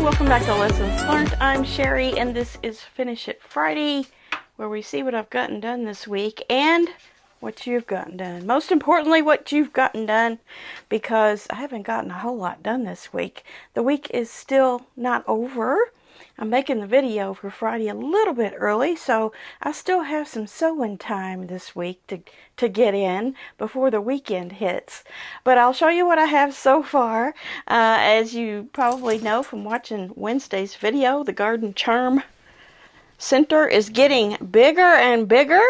welcome back to Lessons Learned. I'm Sherry, and this is Finish It Friday, where we see what I've gotten done this week and what you've gotten done. Most importantly, what you've gotten done, because I haven't gotten a whole lot done this week. The week is still not over. I'm making the video for Friday a little bit early, so I still have some sewing time this week to get in before the weekend hits. But I'll show you what I have so far. As you probably know from watching Wednesday's video, the Garden Charm Center is getting bigger and bigger.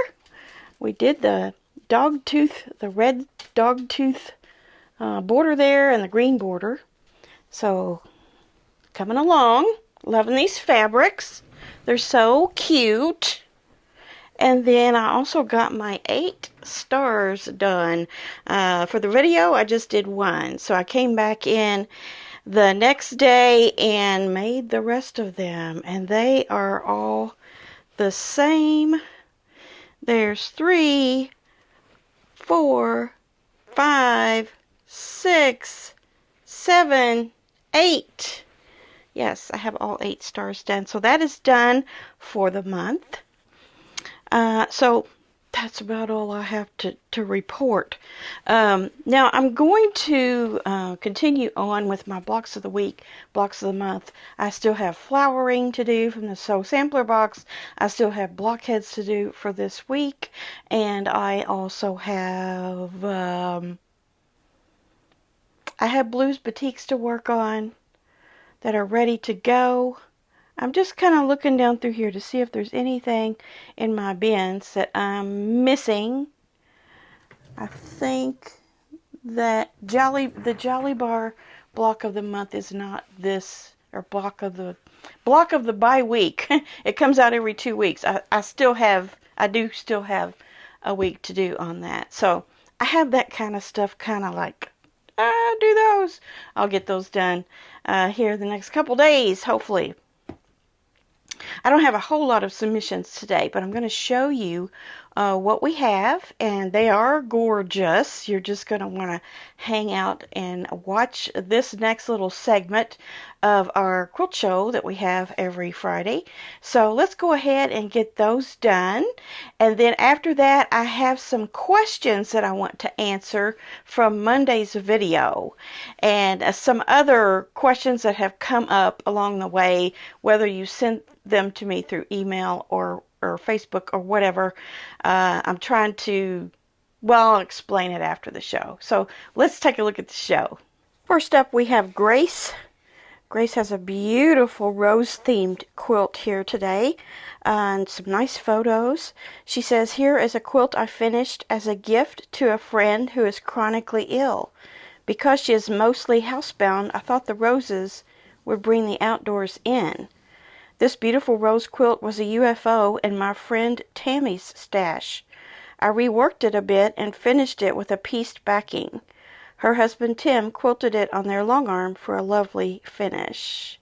We did the red dog tooth border there and the green border. So, coming along. Loving these fabrics. They're so cute. And then I also got my 8 stars done. For the video, I just did 1. So I came back in the next day and made the rest of them. And they are all the same. There's 3, 4, 5, 6, 7, 8. Yes, I have all 8 stars done. So that is done for the month. So that's about all I have to report. Now I'm going to continue on with my blocks of the week, blocks of the month. I still have flowering to do from the Sew Sampler box. I still have blockheads to do for this week. And I also have, I have Blues Boutiques to work on that are ready to go. I'm just kind of looking down through here to see if there's anything in my bins that I'm missing. I think that the Jolly Bar block of the month is not this, or block of the bi-week. It comes out every 2 weeks. I do still have a week to do on that. So I have that kind of stuff kind of like, do those. I'll get those done here the next couple days, hopefully. I don't have a whole lot of submissions today, but I'm going to show you what we have, and they are gorgeous. You're just going to want to hang out and watch this next little segment of our quilt show that we have every Friday. So let's go ahead and get those done, and then after that I have some questions that I want to answer from Monday's video, and some other questions that have come up along the way, whether you sent them to me through email or Facebook or whatever. I'm trying to, well, I'll explain it after the show. So let's take a look at the show. First up, we have Grace. Grace has a beautiful rose-themed quilt here today, and some nice photos. She says, here is a quilt I finished as a gift to a friend who is chronically ill. Because she is mostly housebound, I thought the roses would bring the outdoors in. This beautiful rose quilt was a UFO in my friend Tammy's stash. I reworked it a bit and finished it with a pieced backing. Her husband Tim quilted it on their long arm for a lovely finish.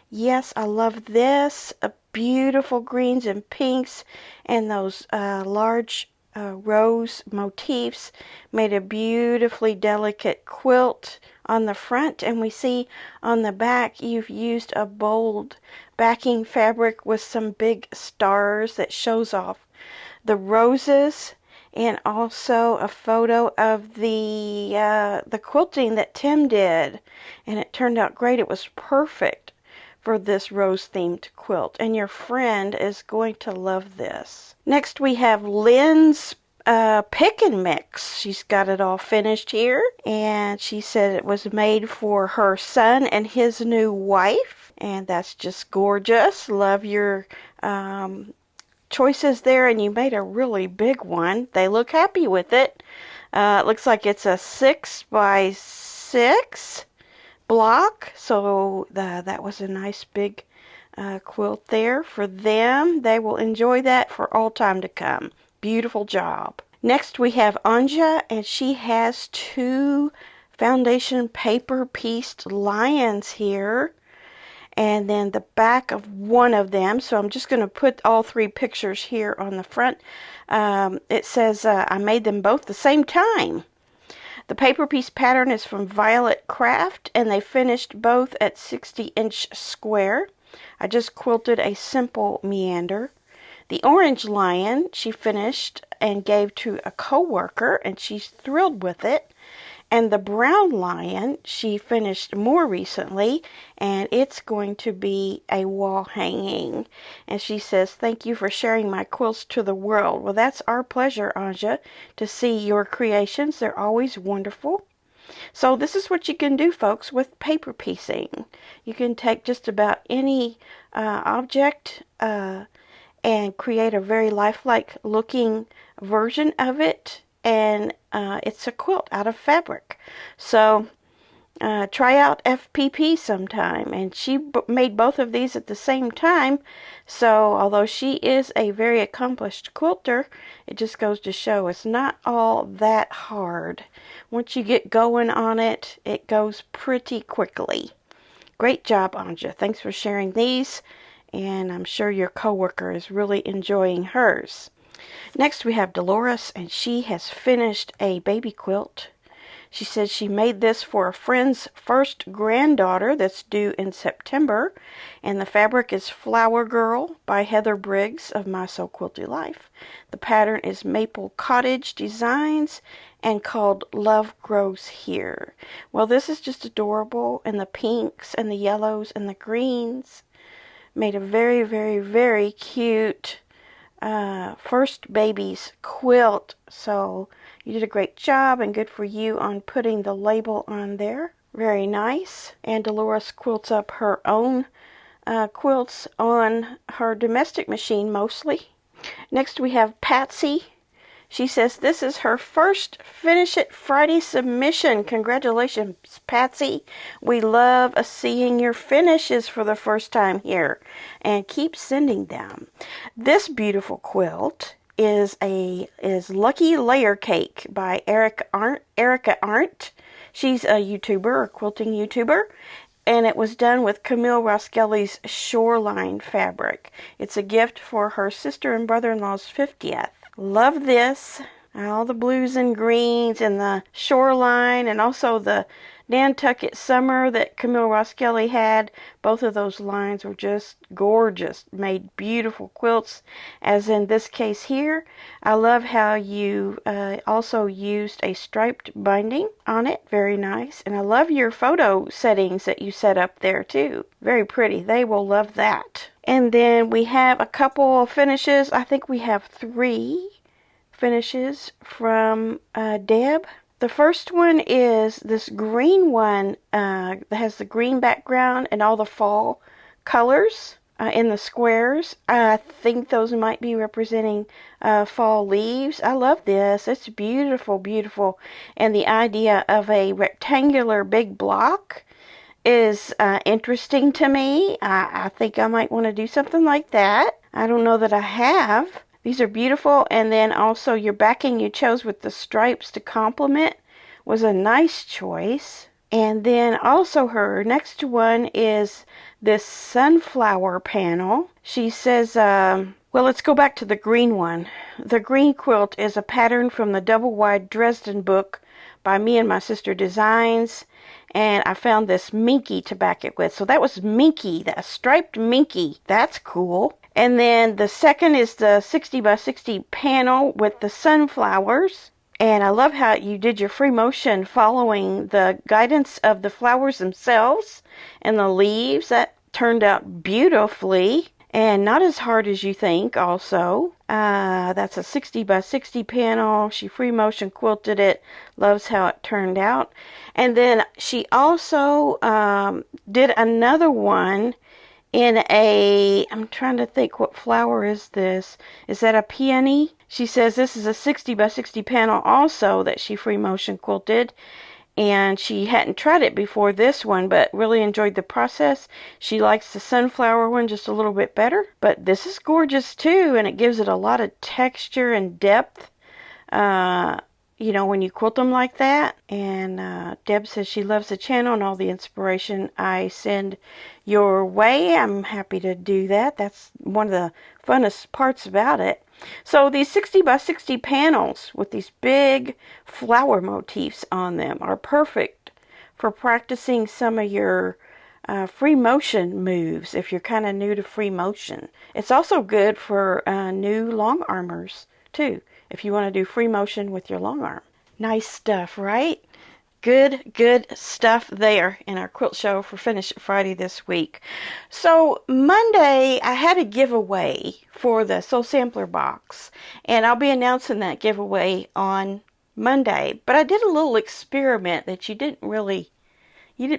Yes, I love this. Beautiful greens and pinks, and those large rose motifs made a beautifully delicate quilt on the front, and we see on the back you've used a bold backing fabric with some big stars that shows off the roses, and also a photo of the quilting that Tim did, and it turned out great. It was perfect for this rose themed quilt, and your friend is going to love this. Next we have Lynn's pick and mix. She's got it all finished here, and she said it was made for her son and his new wife, and that's just gorgeous. Love your choices there, and you made a really big one. They look happy with it. It looks like it's a 6 by 6 block, so that was a nice big quilt there for them. They will enjoy that for all time to come. Beautiful job. Next we have Anja, and she has 2 foundation paper pieced lions here, and then the back of one of them. So I'm just going to put all 3 pictures here on the front. It says I made them both the same time. The paper piece pattern is from Violet Craft, and they finished both at 60-inch square. I just quilted a simple meander. The orange lion she finished and gave to a co-worker, and she's thrilled with it. And the brown lion she finished more recently, and it's going to be a wall hanging. And she says, "Thank you for sharing my quilts to the world." Well, that's our pleasure, Anja, to see your creations. They're always wonderful. So this is what you can do, folks, with paper piecing. You can take just about any object and create a very lifelike looking version of it, and it's a quilt out of fabric. So try out FPP sometime. And she made both of these at the same time, so although she is a very accomplished quilter, it just goes to show it's not all that hard. Once you get going on it, it goes pretty quickly. Great job, Anja. Thanks for sharing these, and I'm sure your coworker is really enjoying hers. Next we have Dolores, and she has finished a baby quilt. She says she made this for a friend's first granddaughter that's due in September, and the fabric is Flower Girl by Heather Briggs of My So Quilty Life. The pattern is Maple Cottage Designs and called Love Grows Here. Well, this is just adorable, and the pinks and the yellows and the greens made a very, very, very cute first baby's quilt. So you did a great job, and good for you on putting the label on there. Very nice. And Dolores quilts up her own quilts on her domestic machine mostly. Next we have Patsy. She says this is her first Finish It Friday submission. Congratulations, Patsy. We love seeing your finishes for the first time here, and keep sending them. This beautiful quilt is Lucky Layer Cake by Erica Arndt. She's a YouTuber, a quilting YouTuber, and it was done with Camille Roskelly's Shoreline fabric. It's a gift for her sister and brother-in-law's 50th. Love this. All the blues and greens and the Shoreline, and also the Nantucket Summer that Camille Roskelly had. Both of those lines were just gorgeous. Made beautiful quilts, as in this case here. I love how you also used a striped binding on it. Very nice. And I love your photo settings that you set up there too. Very pretty. They will love that. And then we have a couple of finishes. I think we have 3 finishes from Deb. The first one is this green one that has the green background and all the fall colors in the squares. I think those might be representing fall leaves. I love this. It's beautiful, beautiful. And the idea of a rectangular big block is interesting to me. I think I might want to do something like that. I don't know that I have. These are beautiful, and then also your backing you chose with the stripes to complement was a nice choice. And then also her next one is this sunflower panel. She says, well, let's go back to the green one. The green quilt is a pattern from the double wide Dresden book by Me and My Sister Designs, and I found this Minky to back it with. So that was Minky, that striped Minky. That's cool. And then the second is the 60 by 60 panel with the sunflowers. And I love how you did your free motion following the guidance of the flowers themselves and the leaves. That turned out beautifully and not as hard as you think also. That's a 60 by 60 panel. She free motion quilted it. Loves how it turned out. And then she also did another one in a, I'm trying to think, what flower is this? Is that a peony? She says this is a 60 by 60 panel also that she free motion quilted, and she hadn't tried it before this one, but really enjoyed the process. She likes the sunflower one just a little bit better, but this is gorgeous too, and it gives it a lot of texture and depth. You know, when you quilt them like that. And Deb says she loves the channel and all the inspiration I send your way. I'm happy to do that. That's one of the funnest parts about it. So these 60 by 60 panels with these big flower motifs on them are perfect for practicing some of your free motion moves if you're kind of new to free motion. It's also good for new long armors too, if you want to do free motion with your long arm. Nice stuff, right? Good stuff there in our quilt show for Finish It Friday this week. So Monday, I had a giveaway for the Soul Sampler box, and I'll be announcing that giveaway on Monday. But I did a little experiment that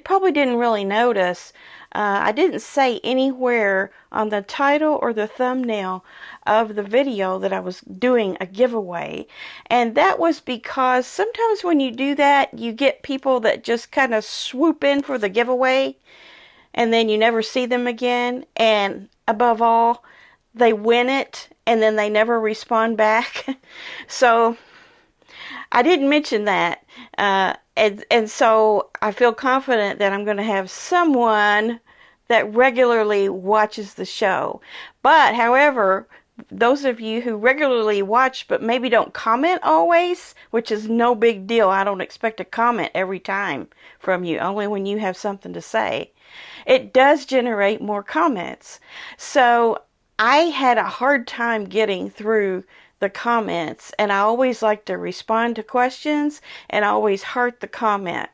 probably didn't really notice. I didn't say anywhere on the title or the thumbnail of the video that I was doing a giveaway. And that was because sometimes when you do that, you get people that just kind of swoop in for the giveaway and then you never see them again. And above all, they win it and then they never respond back. So I didn't mention that. And so I feel confident that I'm going to have someone that regularly watches the show. But, however, those of you who regularly watch but maybe don't comment always, which is no big deal. I don't expect a comment every time from you, only when you have something to say. It does generate more comments. So I had a hard time getting through the comments, and I always like to respond to questions and I always heart the comment.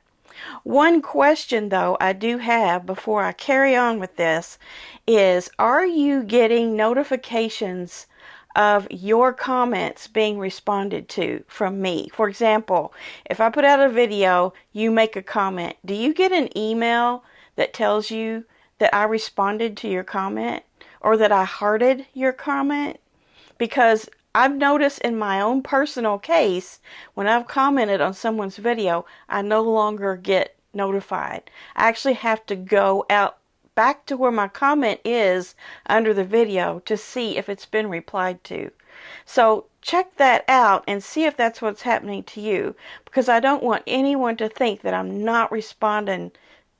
One question though I do have before I carry on with this is, are you getting notifications of your comments being responded to from me? For example, if I put out a video, you make a comment, do you get an email that tells you that I responded to your comment or that I hearted your comment? Because I've noticed in my own personal case, when I've commented on someone's video, I no longer get notified. I actually have to go out back to where my comment is under the video to see if it's been replied to. So check that out and see if that's what's happening to you, because I don't want anyone to think that I'm not responding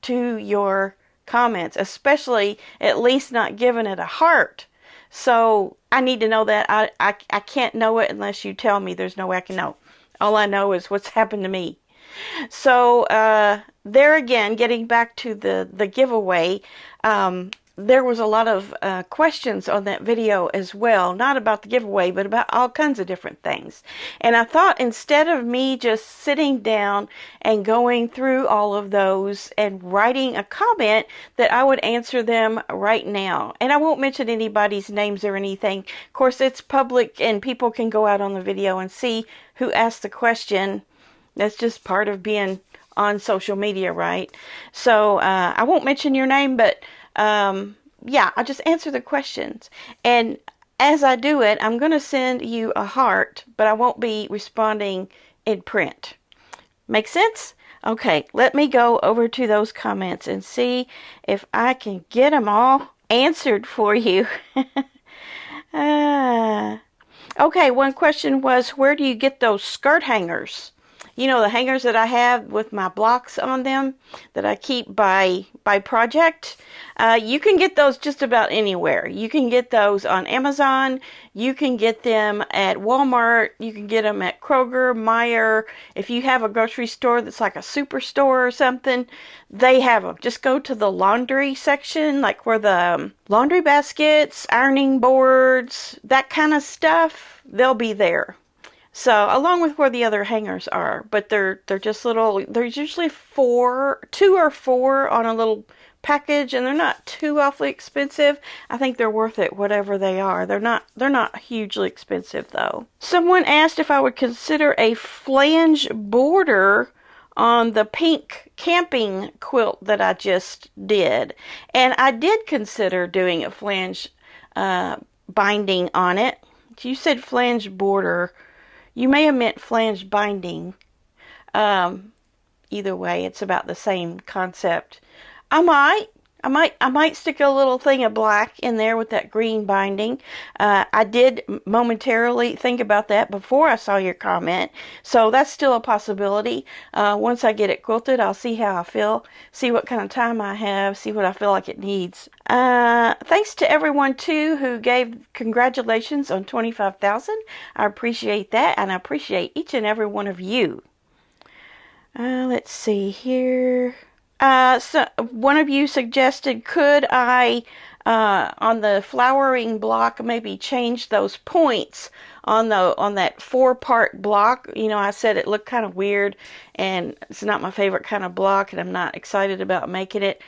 to your comments, especially at least not giving it a heart. So I need to know that. I can't know it unless you tell me. There's no way I can know. All I know is what's happened to me. So there again, getting back to the giveaway, there was a lot of questions on that video as well, not about the giveaway, but about all kinds of different things. And I thought, instead of me just sitting down and going through all of those and writing a comment, that I would answer them right now. And I won't mention anybody's names or anything. Of course, it's public and people can go out on the video and see who asked the question. That's just part of being on social media, right? So I won't mention your name, but yeah, I'll just answer the questions. And as I do it, I'm going to send you a heart, but I won't be responding in print. Make sense? Okay, let me go over to those comments and see if I can get them all answered for you. Okay, one question was, where do you get those skirt hangers? You know, the hangers that I have with my blocks on them that I keep by project. You can get those just about anywhere. You can get those on Amazon. You can get them at Walmart. You can get them at Kroger, Meijer. If you have a grocery store that's like a superstore or something, they have them. Just go to the laundry section, like where the laundry baskets, ironing boards, that kind of stuff, they'll be there. So, along with where the other hangers are, but they're just little, there's usually two or four on a little package, and they're not too awfully expensive. I think they're worth it, whatever they are. They're not hugely expensive though. Someone asked if I would consider a flange border on the pink camping quilt that I just did. And I did consider doing a flange binding on it. You said flange border. You may have meant flange binding. Either way, it's about the same concept. I might. I might stick a little thing of black in there with that green binding. I did momentarily think about that before I saw your comment, so that's still a possibility. Once I get it quilted, I'll see how I feel, see what kind of time I have, see what I feel like it needs. Thanks to everyone too who gave congratulations on 25,000. I appreciate that, and I appreciate each and every one of you. Let's see here. So one of you suggested, could I, on the flowering block, maybe change those points on that 4-part block? You know, I said it looked kind of weird, and it's not my favorite kind of block, and I'm not excited about making it.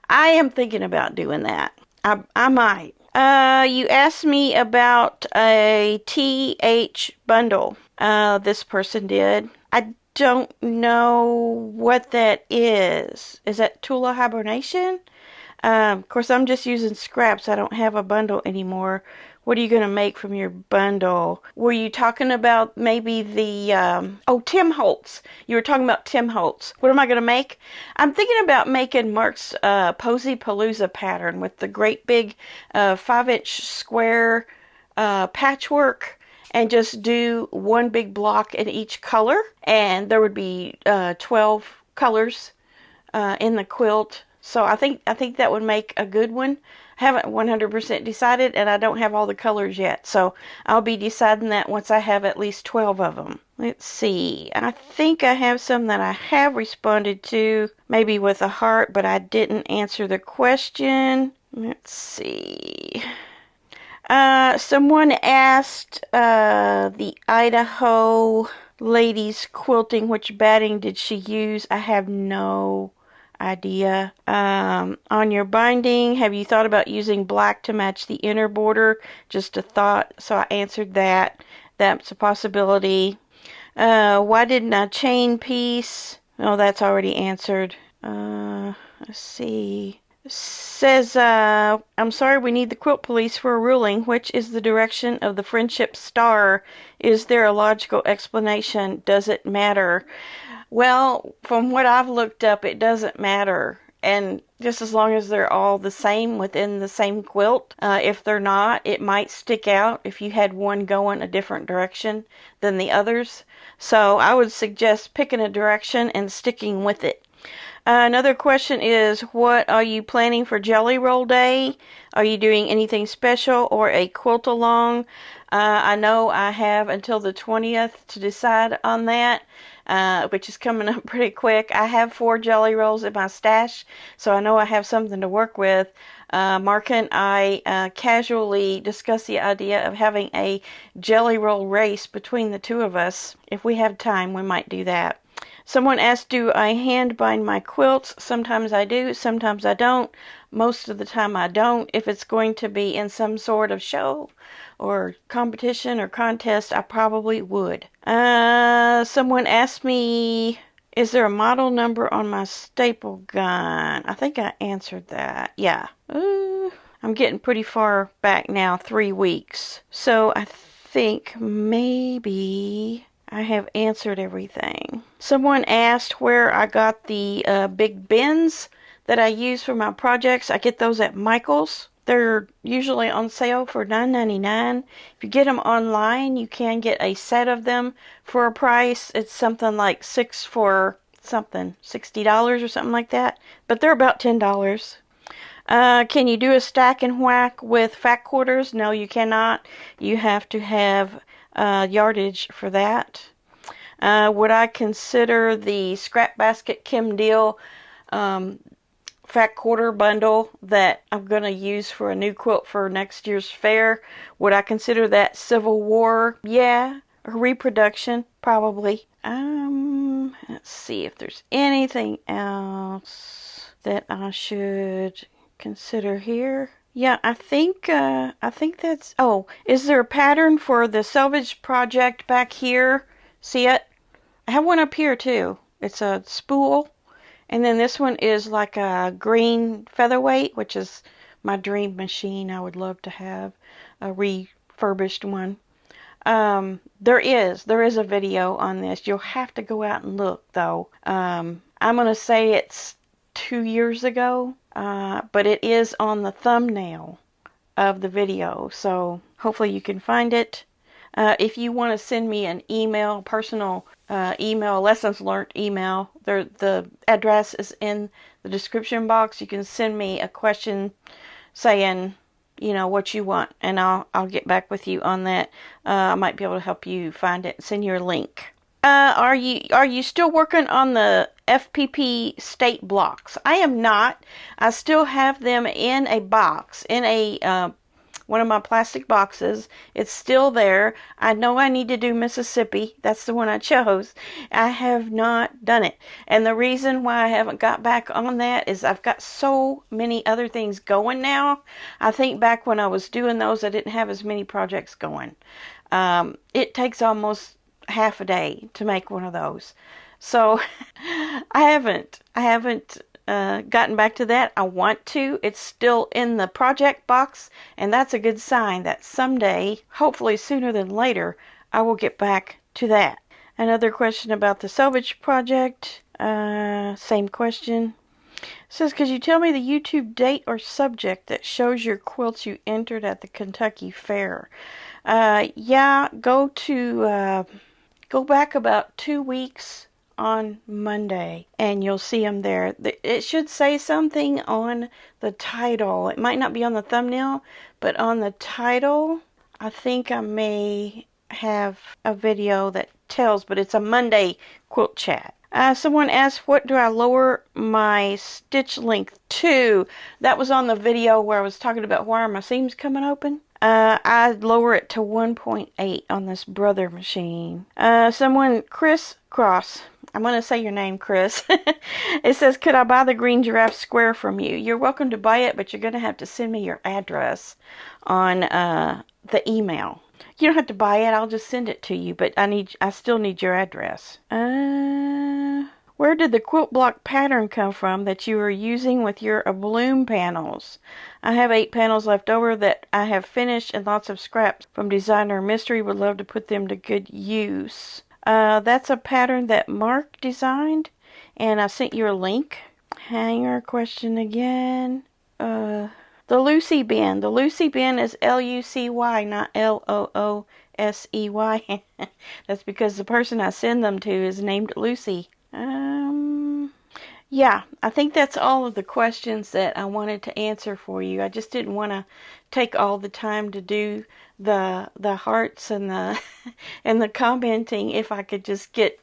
I am thinking about doing that. I might. You asked me about a TH bundle. This person did. I don't know what that is. Is that Tula hibernation? Of course, I'm just using scraps. I don't have a bundle anymore. What are you going to make from your bundle? Were you talking about maybe the, Tim Holtz. You were talking about Tim Holtz. What am I going to make? I'm thinking about making Mark's Posy Palooza pattern with the great big 5-inch square patchwork, and just do one big block in each color, and there would be 12 colors in the quilt. So I think that would make a good one. I haven't 100% decided, and I don't have all the colors yet, so I'll be deciding that once I have at least 12 of them. Let's see. I think I have some that I have responded to, maybe with a heart, but I didn't answer the question. Let's see. Someone asked the Idaho ladies quilting, which batting did she use? I have no idea. On your binding, have you thought about using black to match the inner border? Just a thought, so I answered that. That's a possibility. Why didn't I chain piece? Oh, that's already answered. Let's see. Says, I'm sorry, we need the quilt police for a ruling. Which is the direction of the friendship star? Is there a logical explanation? Does it matter? Well, from what I've looked up, it doesn't matter. And just as long as they're all the same within the same quilt, if they're not, it might stick out if you had one going a different direction than the others. So I would suggest picking a direction and sticking with it. Another question is, what are you planning for Jelly Roll Day? Are you doing anything special or a quilt along? I know I have until the 20th to decide on that, which is coming up pretty quick. I have 4 jelly rolls in my stash, so I know I have something to work with. Mark and I casually discussed the idea of having a jelly roll race between the two of us. If we have time, we might do that. Someone asked, do I hand bind my quilts? Sometimes I do, sometimes I don't. Most of the time I don't. If it's going to be in some sort of show or competition or contest, I probably would. Someone asked me, is there a model number on my staple gun? I think I answered that. Yeah. I'm getting pretty far back now, 3 weeks. So I think maybe I have answered everything. Someone asked where I got the big bins that I use for my projects. I get those at Michael's. They're usually on sale for $9.99. If you get them online, you can get a set of them for a price. It's something like 6 for something, $60 or something like that. But they're about $10. Can you do a stack and whack with fat quarters? No, you cannot. You have to have yardage for that. Would I consider the Scrap Basket Kim Deal fat quarter bundle that I'm going to use for a new quilt for next year's fair? Would I consider that Civil War? Yeah. Or reproduction? Probably. Let's see if there's anything else that I should consider here. Yeah, I think that's... Oh, is there a pattern for the selvage project back here? See it? I have one up here too. It's a spool. And then this one is like a green featherweight, which is my dream machine. I would love to have a refurbished one. There is a video on this. You'll have to go out and look though. I'm going to say it's 2 years ago. but it is on the thumbnail of the video, so hopefully you can find it. If you want to send me an email, personal email, Lessons Learnt email, the address is in the description box. You can send me a question saying, you know, what you want, and I'll get back with you on that. I might be able to help you find it, send you a link. Are you still working on the FPP state blocks? I am not. I still have them in a box, in a one of my plastic boxes. It's still there. I know I need to do Mississippi. That's the one I chose. I have not done it. And the reason why I haven't got back on that is I've got so many other things going now. I think back when I was doing those, I didn't have as many projects going. It takes almost half a day to make one of those. So I haven't gotten back to that. I want to. It's still in the project box, and that's a good sign that someday, hopefully sooner than later, I will get back to that. Another question about the selvage project. Same question. It says, could you tell me the YouTube date or subject that shows your quilts you entered at the Kentucky Fair? Yeah, go back about 2 weeks on Monday, and you'll see them there. It should say something on the title. It might not be on the thumbnail, but on the title, I think I may have a video that tells, but it's a Monday quilt chat. Someone asked, what do I lower my stitch length to? That was on the video where I was talking about why are my seams coming open. I'd lower it to 1.8 on this Brother machine. Someone, Chris Cross, I'm going to say your name, Chris. It says, could I buy the green giraffe square from you? You're welcome to buy it, but you're going to have to send me your address on the email. You don't have to buy it, I'll just send it to you, but I still need your address. Where did the quilt block pattern come from that you are using with your bloom panels? I have 8 panels left over that I have finished and lots of scraps from Designer Mystery. Would love to put them to good use. That's a pattern that Mark designed, and I sent you a link. Hanger question again. The Lucy bin. The Lucy bin is Lucy, not Loosey. That's because the person I send them to is named Lucy. Yeah, I think that's all of the questions that I wanted to answer for you. I just didn't want to take all the time to do the hearts and the and the commenting. If I could just get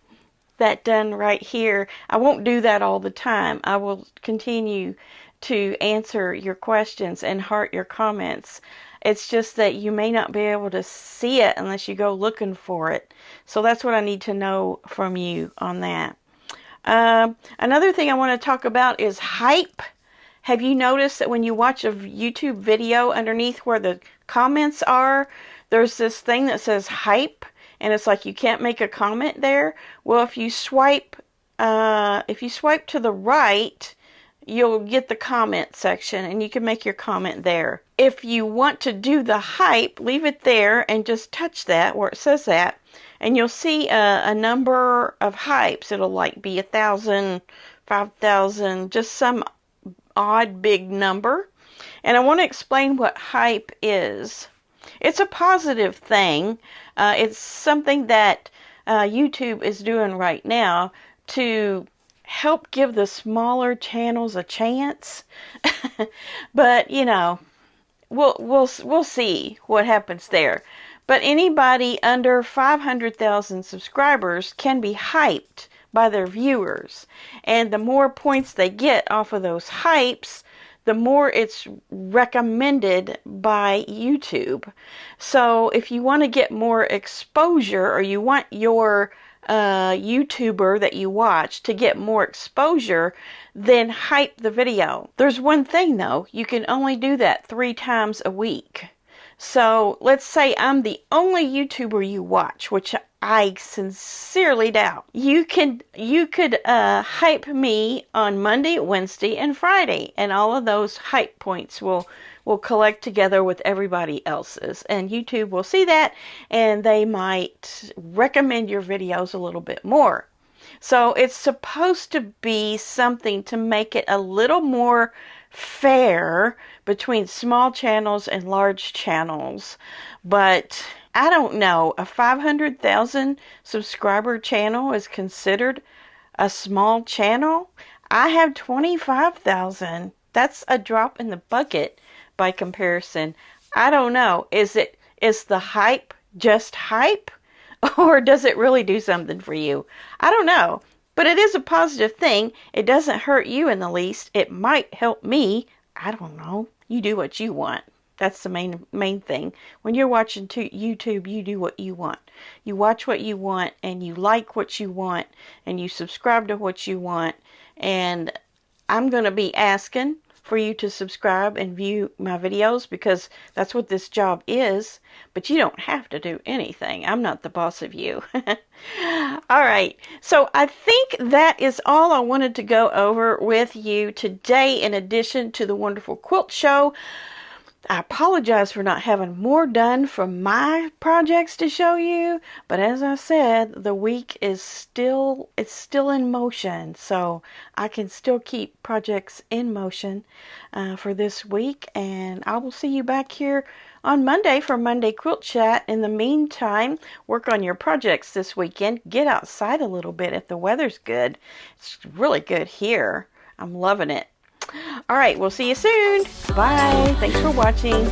that done right here. I won't do that all the time. I will continue to answer your questions and heart your comments. It's just that you may not be able to see it unless you go looking for it. So that's what I need to know from you on that. Another thing I want to talk about is hype. Have you noticed that when you watch a YouTube video, underneath where the comments are, there's this thing that says hype, and it's like you can't make a comment there? Well, if you swipe to the right, you'll get the comment section, and you can make your comment there. If you want to do the hype, leave it there and just touch that where it says that, and you'll see a number of hypes. It'll like be 1,000, 5,000, just some odd big number. And I want to explain what hype is. It's a positive thing. It's something that YouTube is doing right now to help give the smaller channels a chance. But you know, we'll see what happens there. But anybody under 500,000 subscribers can be hyped by their viewers. And the more points they get off of those hypes, the more it's recommended by YouTube. So if you want to get more exposure, or you want your YouTuber that you watch to get more exposure, then hype the video. There's one thing though, you can only do that 3 times a week. So let's say I'm the only YouTuber you watch, which I sincerely doubt. You could hype me on Monday, Wednesday, and Friday, and all of those hype points will collect together with everybody else's, and YouTube will see that, and they might recommend your videos a little bit more. So it's supposed to be something to make it a little more fair between small channels and large channels. But I don't know, a 500,000 subscriber channel is considered a small channel? I have 25,000. That's a drop in the bucket by comparison. I don't know. Is the hype just hype? Or does it really do something for you? I don't know. But it is a positive thing. It doesn't hurt you in the least. It might help me. I don't know. You do what you want. That's the main thing. When you're watching YouTube, you do what you want. You watch what you want, and you like what you want, and you subscribe to what you want. And I'm going to be asking for you to subscribe and view my videos because that's what this job is. But you don't have to do anything. I'm not the boss of you. All right. So I think that is all I wanted to go over with you today, in addition to the wonderful quilt show. I apologize for not having more done from my projects to show you, but as I said, the week is still in motion, so I can still keep projects in motion for this week, and I will see you back here on Monday for Monday Quilt Chat. In the meantime, work on your projects this weekend. Get outside a little bit if the weather's good. It's really good here. I'm loving it. All right, we'll see you soon. Bye. Thanks for watching.